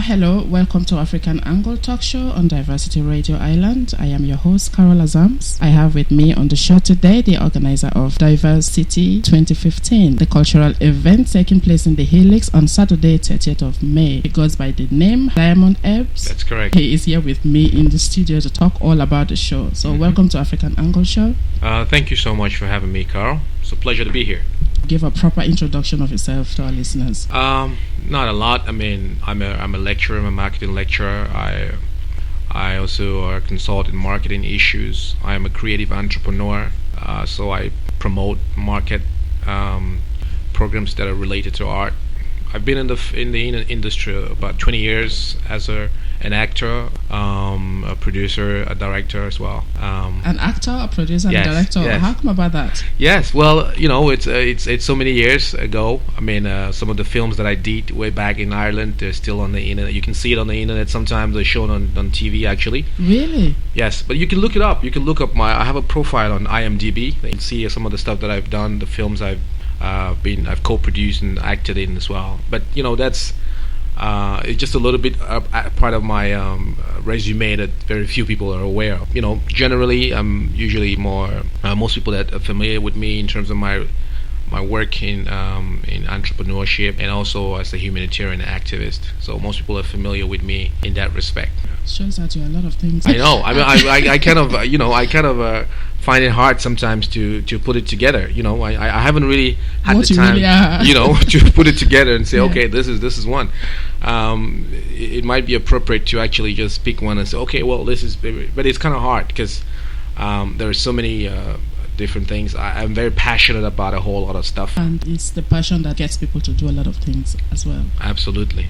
Hello, welcome to African Angle Talk Show on Diversity Radio Island. I am your host, Carol Azams. I have with me on the show today the organizer of Diversity 2015, the cultural event taking place in the Helix on Saturday, 30th of May. It goes by the name Daimond. That's correct. He is here with me in the studio to talk all about the show. So welcome to African Angle Show. Thank you so much for having me, Carl. It's a pleasure to be here. Give a proper introduction of yourself to our listeners. Not a lot. I mean, I'm a lecturer. I'm a marketing lecturer. I also consult in marketing issues. I am a creative entrepreneur. So I promote market programs that are related to art. I've been in the industry about 20 years as an actor, a producer, a director as well. An actor, a producer, and yes, a director. Yes. How come about that? Yes, well, it's so many years ago. I mean, some of the films that I did way back in Ireland, they're still on the internet. You can see it on the internet. Sometimes they're shown on TV, actually. Really? Yes, but you can look it up. You can look up I have a profile on IMDb. You can see some of the stuff that I've done, the films I've co-produced and acted in as well. But that's it's just a little bit part of my resume that very few people are aware of. Generally, I'm usually more most people that are familiar with me in terms of my work in entrepreneurship and also as a humanitarian activist. So most people are familiar with me in that respect. Shows that you're a lot of things. I know. I mean, I kind of find it hard sometimes to put it together. I haven't really had the time, really to put it together and say, okay, this is one. It might be appropriate to actually just pick one and say, okay, well, this is, but it's kind of hard because there are so many different things. I'm very passionate about a whole lot of stuff, and it's the passion that gets people to do a lot of things as well. Absolutely.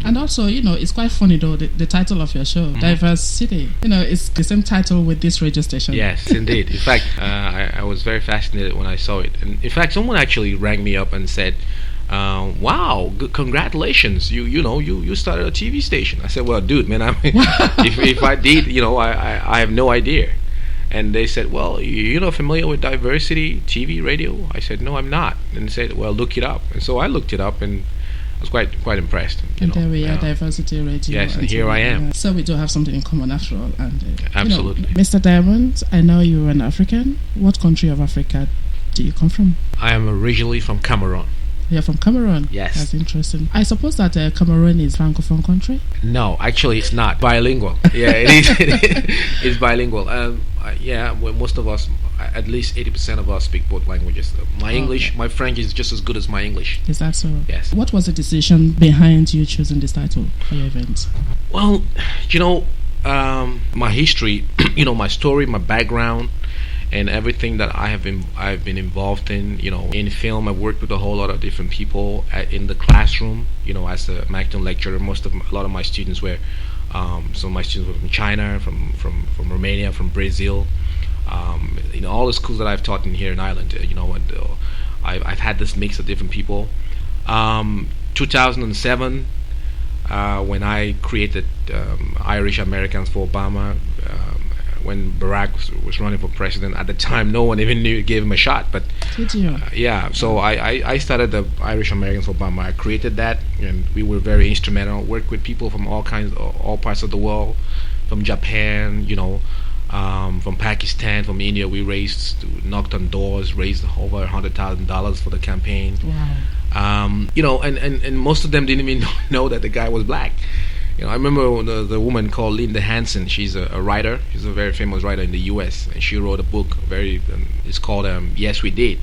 And also, it's quite funny though, the title of your show, Diversity, it's the same title with this radio station. Yes, indeed. In fact, I was very fascinated when I saw it, and in fact someone actually rang me up and said, wow, congratulations, you started a TV station. I said, well, dude, man, I mean, if I did, I have no idea. And they said, well, you're not familiar with diversity, TV, radio? I said, no, I'm not. And they said, well, look it up. And so I looked it up and I was quite impressed. And there we are, Diversity Radio. Yes, and here I am. So we do have something in common after all. And absolutely. Mr. Daimond, I know you're an African. What country of Africa do you come from? I am originally from Cameroon. You're from Cameroon? Yes. That's interesting. I suppose that Cameroon is a francophone country? No, actually it's not. Bilingual. Yeah, it is. It's bilingual. Well, most of us, at least 80% of us speak both languages. My French is just as good as my English. Is that so? Yes. What was the decision behind you choosing this title for your event? Well, my history, my story, my background, and everything that I've been involved in, in film. I've worked with a whole lot of different people in the classroom, as a marketing lecturer. A lot of my students were, some of my students were from China, from Romania, from Brazil. All the schools that I've taught in here in Ireland, I've had this mix of different people. 2007, when I created Irish Americans for Obama. When Barack was running for president at the time, no one even gave him a shot. But did you? So I started the Irish Americans for Obama. I created that, and we were very instrumental. Worked with people from all parts of the world, from Japan, from Pakistan, from India. We knocked on doors, raised over $100,000 for the campaign. Wow. And most of them didn't even know that the guy was black. I remember the woman called Linda Hansen. She's a writer. She's a very famous writer in the U.S. and she wrote a book. It's called Yes We Did,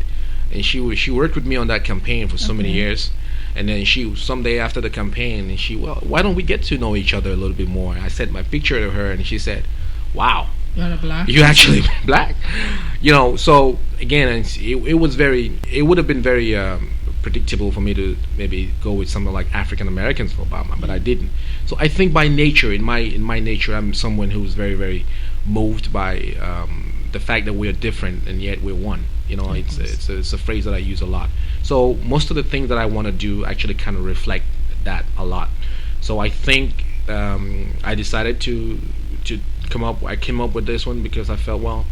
and she worked with me on that campaign for so many years. And then someday after the campaign, why don't we get to know each other a little bit more? I sent my picture to her, and she said, "Wow, you're black. You're actually black." So again, it would have been very predictable for me to maybe go with something like African Americans for Obama, but I didn't. So I think by nature, in my nature, I'm someone who's very, very moved by the fact that we're different and yet we're one. It's a phrase that I use a lot. So most of the things that I want to do actually kind of reflect that a lot. So I think I decided to come up. I came up with this one because I felt, well,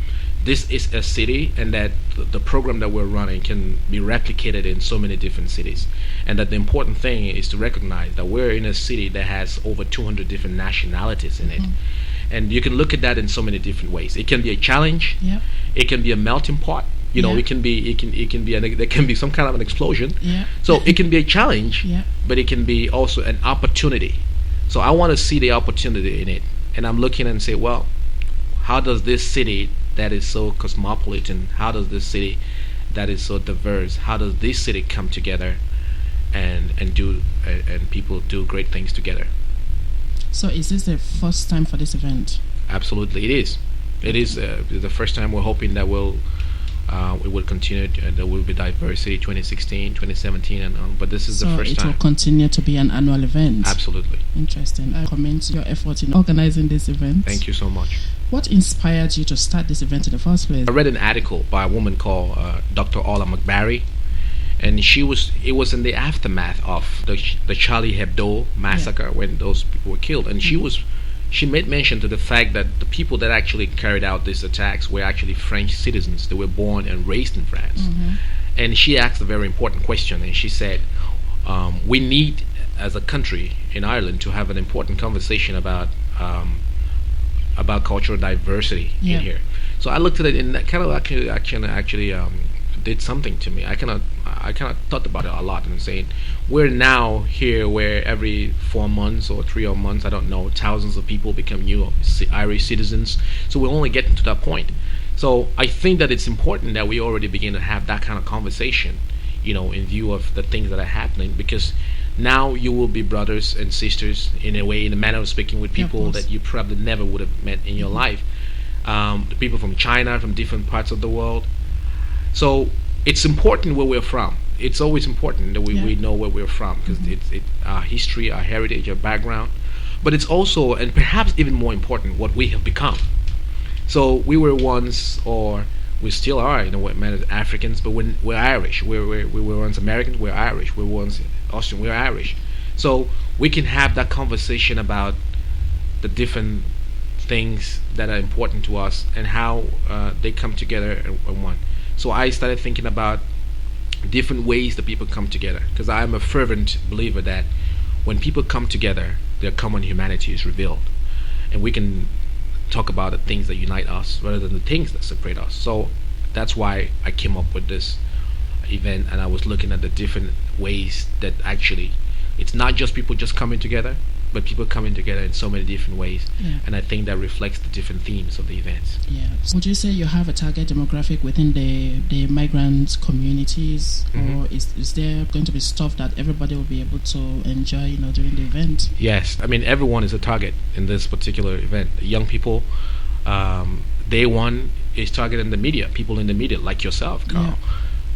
this is a city, and that the program that we're running can be replicated in so many different cities, and that the important thing is to recognize that we're in a city that has over 200 different nationalities in it. And you can look at that in so many different ways. It can be a challenge. Yeah. It can be a melting pot. You know, Yeah. it can be there can be some kind of an explosion. Yeah. So it can be a challenge, Yeah. but it can be also an opportunity. So I want to see the opportunity in it, and I'm looking and say, well, how does this city that is so cosmopolitan, how does this city that is so diverse, how does this city come together and people do great things together? So is this the first time for this event? Absolutely, it is. It is the first time. We're hoping that it will continue. There will be diversity 2016, 2017, and on. But this is the first time. So it will continue to be an annual event. Absolutely. Interesting. I commend your effort in organizing this event. Thank you so much. What inspired you to start this event in the first place? I read an article by a woman called Dr. Ola McBarry, and it was in the aftermath of the Charlie Hebdo massacre, when those people were killed, and she made mention to the fact that the people that actually carried out these attacks were actually French citizens. They were born and raised in France. And she asked a very important question, and she said, we need, as a country in Ireland, to have an important conversation about cultural diversity in here. So I looked at it, and that kind of actually did something to me. I kind of thought about it a lot, and saying, we're now here where every 4 months or 3 months, I don't know, thousands of people become new Irish citizens. So we're only getting to that point. So I think that it's important that we already begin to have that kind of conversation, in view of the things that are happening, because now you will be brothers and sisters in a manner of speaking with people that you probably never would have met in your life. The people from China, from different parts of the world. So it's important where we're from. It's always important that we know where we're from, because it's our history, our heritage, our background. But it's also, and perhaps even more important, what we have become. So we were once, or we still are, in a way, Africans, but we're Irish. We were once Americans, we're Irish. We were once Austrian, we're Irish. So we can have that conversation about the different things that are important to us and how they come together in one. So I started thinking about different ways that people come together, because I am a fervent believer that when people come together, their common humanity is revealed, and we can talk about the things that unite us rather than the things that separate us. So that's why I came up with this event, and I was looking at the different ways that actually it's not just people just coming together, but people coming together in so many different ways. And I think that reflects the different themes of the events. Would you say you have a target demographic within the migrant communities, or is there going to be stuff that everybody will be able to enjoy, during the event? Yes, I mean, everyone is a target in this particular event. Young people, day one is targeting the media, people in the media like yourself, Carl.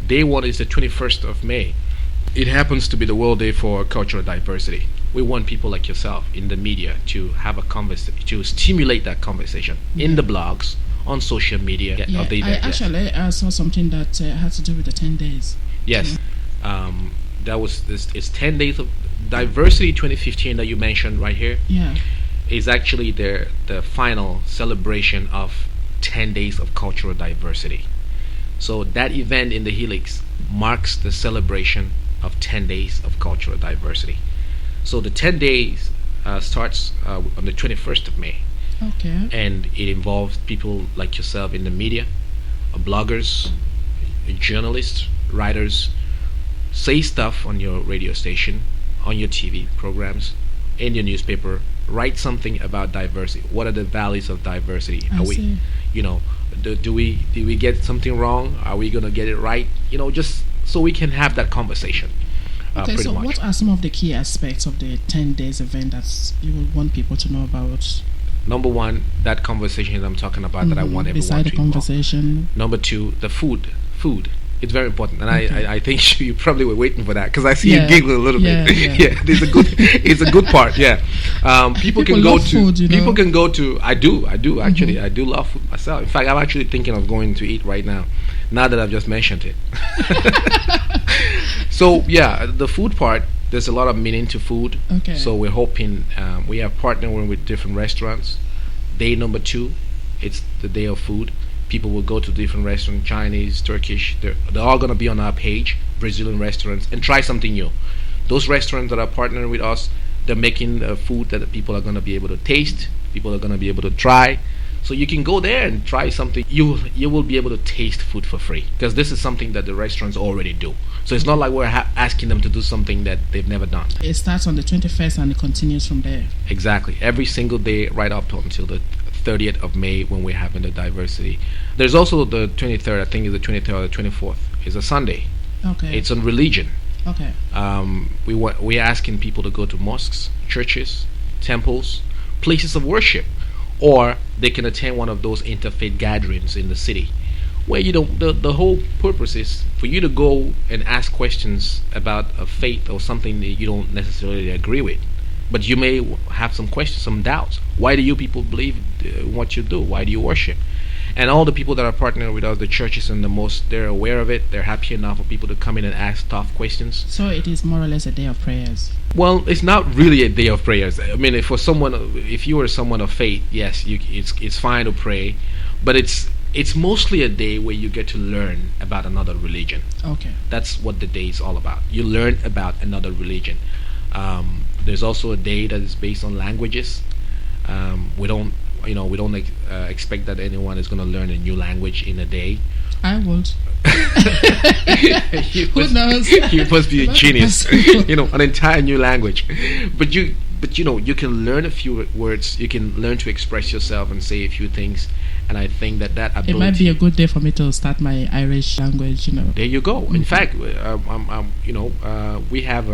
Day one is the 21st of May. It happens to be the World Day for Cultural Diversity. We want people like yourself in the media to have a conversation, to stimulate that conversation in the blogs, on social media of the event. I saw something that had to do with the 10 days. Yes. That was this. It's 10 days of diversity 2015 that you mentioned right here. Is actually the final celebration of 10 days of cultural diversity. So that event in the Helix marks the celebration of 10 days of cultural diversity. So the 10 days starts on the 21st of May. Okay. And it involves people like yourself in the media, bloggers, journalists, writers. Say stuff on your radio station, on your TV programs, in your newspaper. Write something about diversity. What are the values of diversity? I see. Do we get something wrong? Are we gonna get it right? Just so we can have that conversation. Okay, so what are some of the key aspects of the 10 days event that you would want people to know about? Number one, that conversation that I'm talking about, that I want everyone beside to the conversation. Number two, the food. It's very important, and I think you probably were waiting for that, because I see you giggle a little bit. It's a good part. People can go to food, people can go to. I do actually. I do love food myself. In fact, I'm actually thinking of going to eat right now that I've just mentioned it. So the food part, there's a lot of meaning to food. Okay. So we're hoping we are partnering with different restaurants. Day number 2, it's the day of food. People will go to different restaurants, Chinese, Turkish. They're all going to be on our page, Brazilian restaurants, and try something new. Those restaurants that are partnering with us, they're making food that people are going to be able to taste, people are going to be able to try. So you can go there and try something. You will be able to taste food for free, because this is something that the restaurants already do. So it's not like we're asking them to do something that they've never done. It starts on the 21st and it continues from there. Exactly. Every single day right up until the 30th of May, when we're having the diversity. There's also the 23rd, I think it's the 23rd or the 24th. It's a Sunday. Okay. It's on religion. Okay. We're asking people to go to mosques, churches, temples, places of worship, or they can attend one of those interfaith gatherings in the city, where the whole purpose is for you to go and ask questions about a faith or something that you don't necessarily agree with, but you may have some questions, some doubts. Why do you people believe what you do? Why do you worship? And all the people that are partnering with us, the churches and the mosques, they're aware of it. They're happy enough for people to come in and ask tough questions. So it is more or less a day of prayers. Well, it's not really a day of prayers. I mean, if you are someone of faith, yes, it's fine to pray, but it's mostly a day where you get to learn about another religion. Okay. That's what the day is all about. You learn about another religion. There's also a day that is based on languages. We don't expect that anyone is going to learn a new language in a day. I would. Who knows? You must be a genius. An entire new language. But you can learn a few words. You can learn to express yourself and say a few things. And I think that ability. It might be a good day for me to start my Irish language. There you go. In fact, we have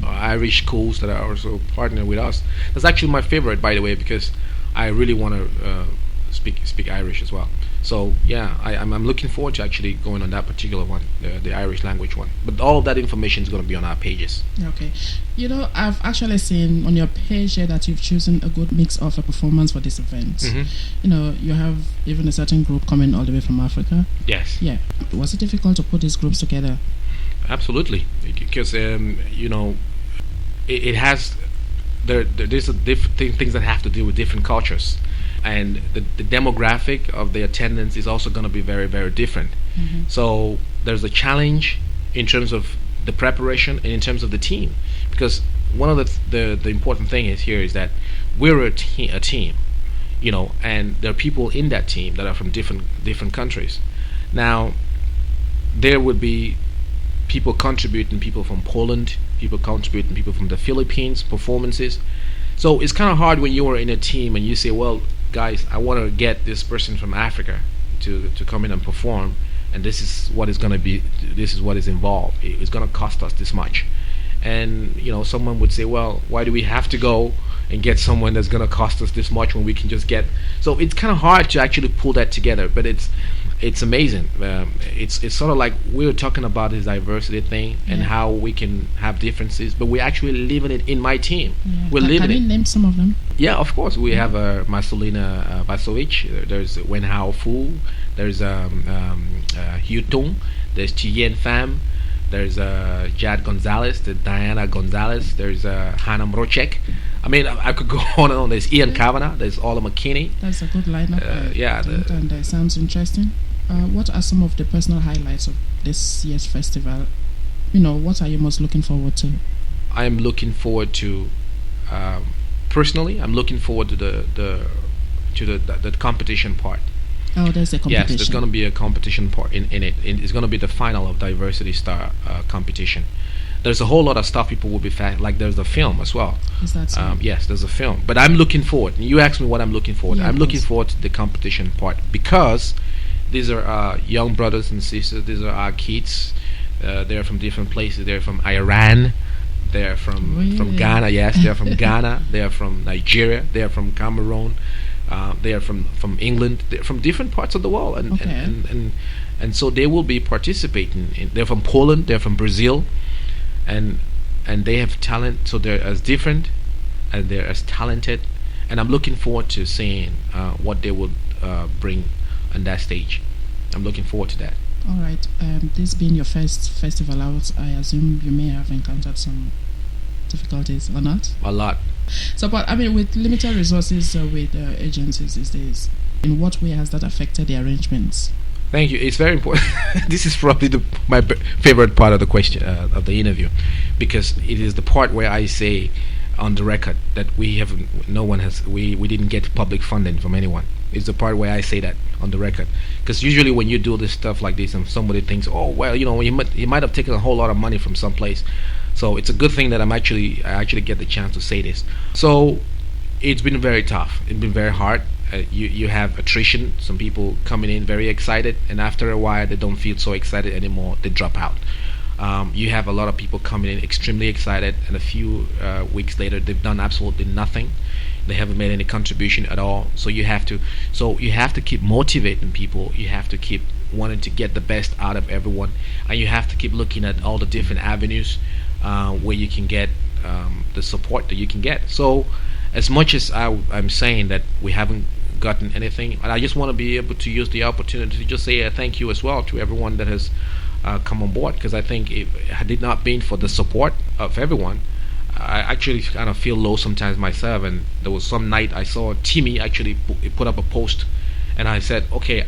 Irish schools that are also partnering with us. That's actually my favorite, by the way, because I really want to speak Irish as well. So yeah, I'm looking forward to actually going on that particular one, the Irish language one. But all of that information is going to be on our pages. Okay. I've actually seen on your page here that you've chosen a good mix of a performance for this event. Mm-hmm. You have even a certain group coming all the way from Africa. Yes. Yeah. Was it difficult to put these groups together? Absolutely, because it has there's things that have to do with different cultures, and the demographic of the attendance is also going to be very, very different. Mm-hmm. So there's a challenge in terms of the preparation and in terms of the team, because one of the important thing is that we're a team, and there are people in that team that are from different countries. Now there would be people contributing, people from Poland, people contributing, people from the Philippines, performances. So it's kind of hard when you are in a team and you say, well, guys, I want to get this person from Africa to come in and perform, and this is what is going to be, this is what is involved. It's going to cost us this much. And someone would say, well, why do we have to go and get someone that's going to cost us this much when we can just get? So it's kind of hard to actually pull that together, but it's amazing. It's sort of like we were talking about this diversity thing and how we can have differences, but we're actually living it in my team. Yeah. We're living it. Can you name some of them? Yeah, of course. We have Marcelina Vasovic. There's Wen Hao Fu. There's Hugh Tung. There's Chien Pham. There's Jad Gonzalez. There's Diana Gonzalez. There's Hannah Mrochek. I mean, I could go on and on. There's Ian Kavanagh. There's Ola McKinney. That's a good lineup. And it sounds interesting. What are some of the personal highlights of this year's festival? What are you most looking forward to? I am looking forward to, personally, I'm looking forward to the competition part. Oh, there's a competition. Yes, there's going to be a competition part in it. It's going to be the final of Diversity Star competition. There's a whole lot of stuff people will be like there's a film as well. Is that so? Yes, there's a film. But I'm looking forward. You asked me what I'm looking forward. Yeah, I'm looking forward to the competition part, because these are young brothers and sisters. These are our kids. They're from different places. They're from Iran. They're from Ghana. Yes, they're from Ghana. They're from Nigeria. They're from Cameroon. They are from England. They're from different parts of the world, and so they will be participating. They're from Poland. They're from Brazil, and they have talent. So they're as different, and they're as talented. And I'm looking forward to seeing what they will bring on that stage. I'm looking forward to that. All right. This being your first festival out, I assume you may have encountered some difficulties or not? A lot. So, but with limited resources with agencies these days, In what way has that affected the arrangements? Thank you. It's very important. This is probably my favorite part of the question of the interview, because it is the part where I say on the record that we didn't get public funding from anyone. It's the part where I say that on the record, because usually when you do this stuff like this and somebody thinks, oh well, you might have taken a whole lot of money from someplace. So it's a good thing that I actually get the chance to say this. So it's been very tough. It's been very hard. You have attrition. Some people coming in very excited, and after a while they don't feel so excited anymore. They drop out. You have a lot of people coming in extremely excited, and a few weeks later they've done absolutely nothing. They haven't made any contribution at all. So you have to keep motivating people. You have to keep wanting to get the best out of everyone, and you have to keep looking at all the different avenues where you can get the support that you can get. So as much as I'm saying that we haven't gotten anything, and I just want to be able to use the opportunity to just say a thank you as well to everyone that has come on board, because I think if it had not been for the support of everyone, I actually kind of feel low sometimes myself. And there was some night I saw Timmy actually put up a post, and I said, okay,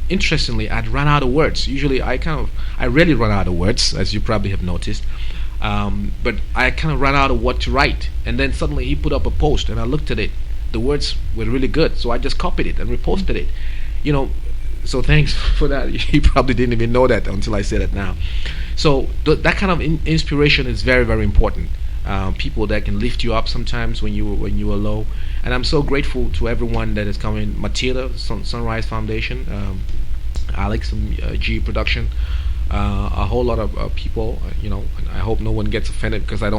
interestingly, I'd run out of words. Usually I rarely run out of words, as you probably have noticed. But I kind of ran out of what to write, and then suddenly he put up a post, and I looked at it. The words were really good, so I just copied it and reposted it. So thanks for that. You probably didn't even know that until I said it now. So that kind of inspiration is very, very important. People that can lift you up sometimes when you are low, and I'm so grateful to everyone that is coming. Matilda, Sunrise Foundation, Alex from G Production, a whole lot of people. I hope no one gets offended because I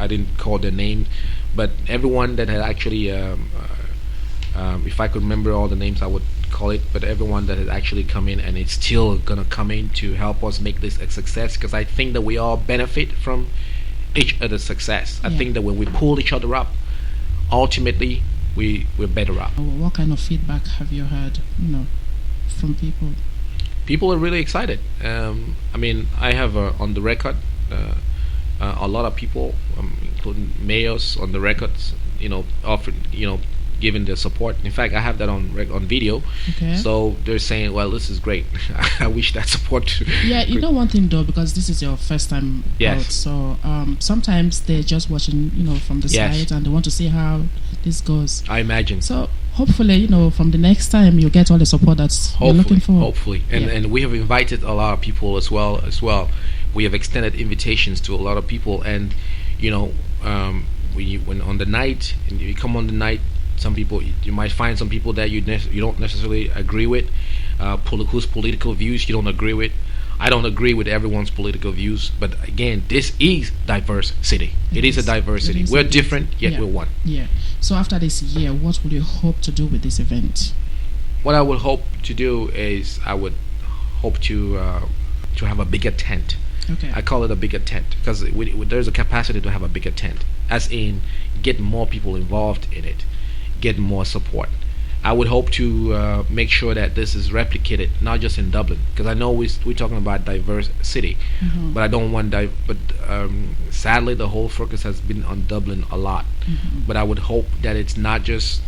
didn't call their name, but everyone that had actually, if I could remember all the names, I would call it. But everyone that has actually come in, and it's still gonna come in to help us make this a success, because I think that we all benefit from each other's success. I think that when we pull each other up, ultimately we're better up. What kind of feedback have you heard, from people? People are really excited. I have on the record a lot of people, including mayors on the records, often, giving their support. In fact, I have that on video. Okay. So they're saying, well, this is great. I wish that support. Yeah, one thing though, because this is your first time out, so sometimes they're just watching, from the side, and they want to see how this goes. I imagine. So hopefully, from the next time you get all the support that's you're looking for. Hopefully, and we have invited a lot of people as well. We have extended invitations to a lot of people, and when on the night, and you come on the night, some people, you might find some people that you don't necessarily agree with, whose political views you don't agree with. I don't agree with everyone's political views, but again, this is diverse city. It is a diverse city. We're different, yet we're one. Yeah. So after this year, what would you hope to do with this event? What I would hope to do is I would hope to have a bigger tent. Okay. I call it a bigger tent because there's a capacity to have a bigger tent, as in get more people involved in it, get more support. I would hope to make sure that this is replicated not just in Dublin, because I know we're talking about diverse city, but I don't want sadly the whole focus has been on Dublin a lot. But I would hope that it's not just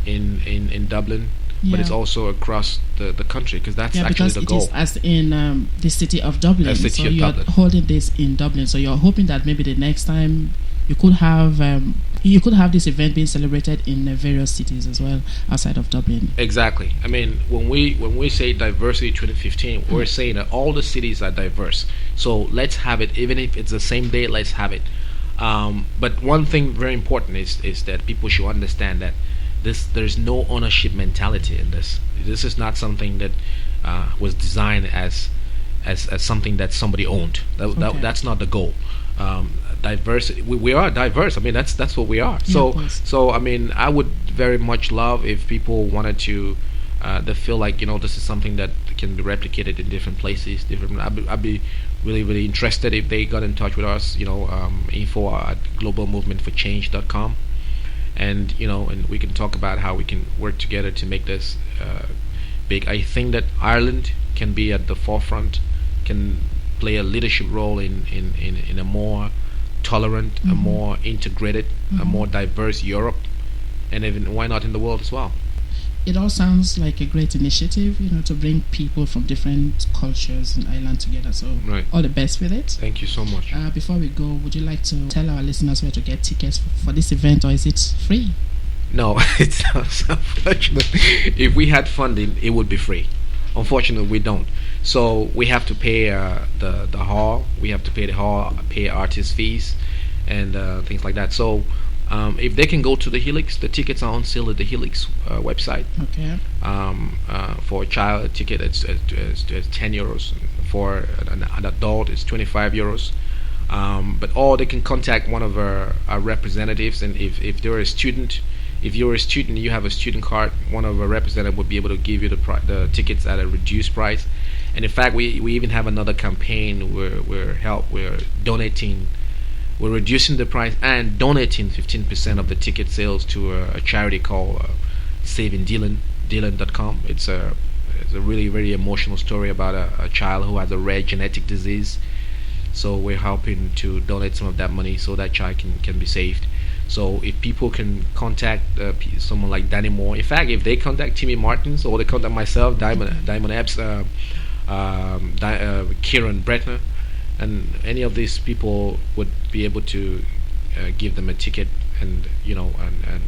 in Dublin, but it's also across the country, because that's actually the goal. It is as in the city of Dublin. So you're holding this in Dublin. So you're hoping that maybe the next time you could have this event being celebrated in various cities as well outside of Dublin. Exactly. I mean, when we say Diversity 2015, we're saying that all the cities are diverse. So let's have it, even if it's the same day. Let's have it. But one thing very important is that people should understand that there's no ownership mentality in this. This is not something that was designed as something that somebody owned. That's not the goal. Diversity. We are diverse. I mean, that's what we are. So I mean, I would very much love if people wanted to. They feel like this is something that can be replicated in different places. I'd be really, really interested if they got in touch with us. info@globalmovementforchange.com. And and we can talk about how we can work together to make this big. I think that Ireland can be at the forefront, can play a leadership role in a more tolerant, a more integrated, a more diverse Europe, and even why not in the world as well. it all sounds like a great initiative, to bring people from different cultures and Ireland together. So all the best with it. Thank you so much. Before we go, would you like to tell our listeners where to get tickets for this event, or is it free? No, it's unfortunate. If we had funding, it would be free. Unfortunately, we don't. So we have to pay the hall. We have to pay the hall, pay artist fees, and things like that. So if they can go to the Helix, the tickets are on sale at the Helix website. Okay. For a child, a ticket it's 10 euros. For an adult, it's 25 euros. Or they can contact one of our representatives, and if they're a student. If you're a student, you have a student card, one of our representatives would be able to give you the tickets at a reduced price. And in fact, we even have another campaign where we're donating, we're reducing the price and donating 15% of the ticket sales to a charity called Saving Dylan, Dylan.com. It's a really, very emotional story about a child who has a rare genetic disease. So we're helping to donate some of that money so that child can be saved. So if people can contact someone like Danny Moore, in fact, if they contact Timmy Martins or they contact myself, Daimond Epps, Kieran Bretner, and any of these people would be able to give them a ticket, and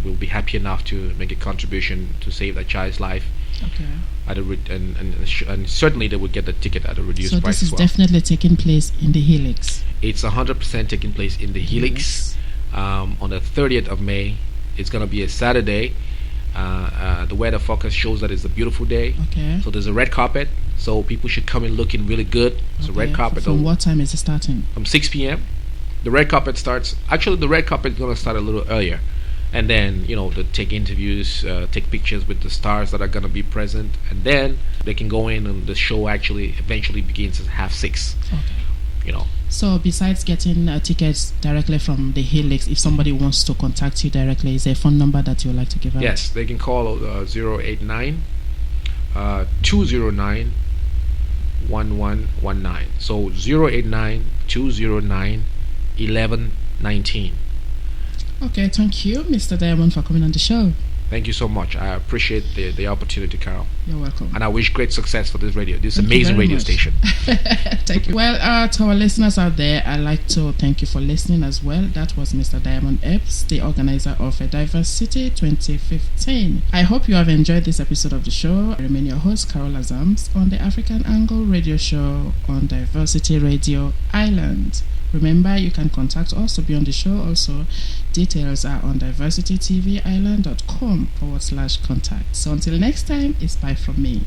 we'll be happy enough to make a contribution to save that child's life. Okay. And certainly they would get the ticket at a reduced price. So this is as well. Definitely taking place in the Helix. It's 100% taking place in the Helix. On the 30th of May. It's going to be a Saturday. The weather forecast shows that it's a beautiful day. Okay. So there's a red carpet. So people should come in looking really good. It's a red carpet. From what time is it starting? From 6 p.m. The red carpet starts. Actually, the red carpet is going to start a little earlier. And then, they take interviews, take pictures with the stars that are going to be present. And then they can go in, and the show actually eventually begins at 5:30. Okay. So besides getting tickets directly from the Helix, if somebody wants to contact you directly, is there a phone number that you would like to give out? Yes, they can call 089 209 1119. So 089 209 1119. Okay, thank you, Mr. Daimond, for coming on the show. Thank you so much. I appreciate the opportunity, Carol. You're welcome. And I wish great success for this amazing radio station. Thank you. Well, to our listeners out there, I'd like to thank you for listening as well. That was Mr. Daimond Epps, the organizer of Diversity 2015. I hope you have enjoyed this episode of the show. I remain your host, Carol Azams, on the African Angle radio show on Diversity Radio Ireland. Remember, you can contact us to be on the show. Also, details are on diversitytvisland.com/contact. So until next time, it's bye from me.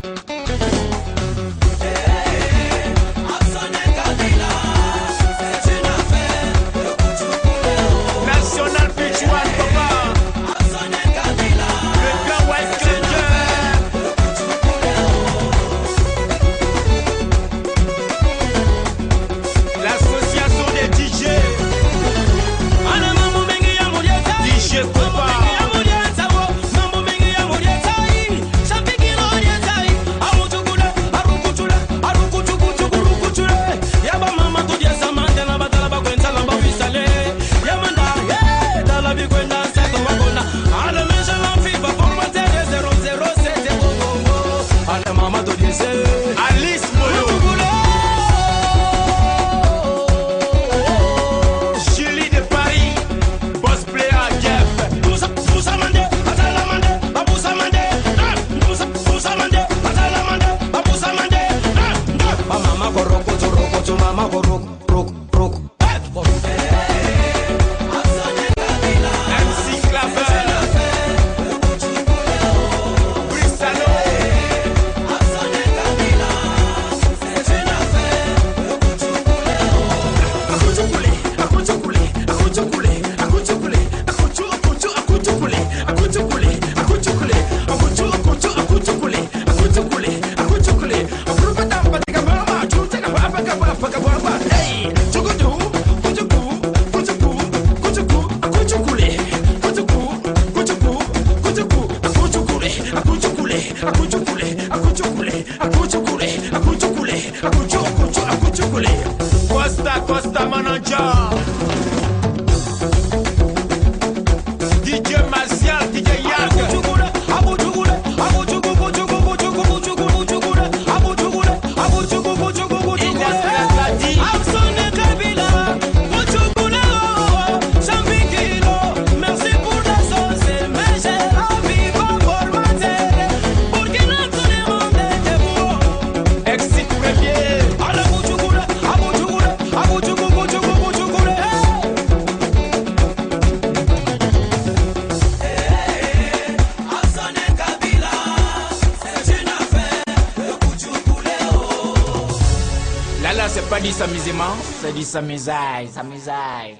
Costa manager DJ Martial DJ Yak c'est pas du s'amusement, c'est du s'amusaille, s'amusaille.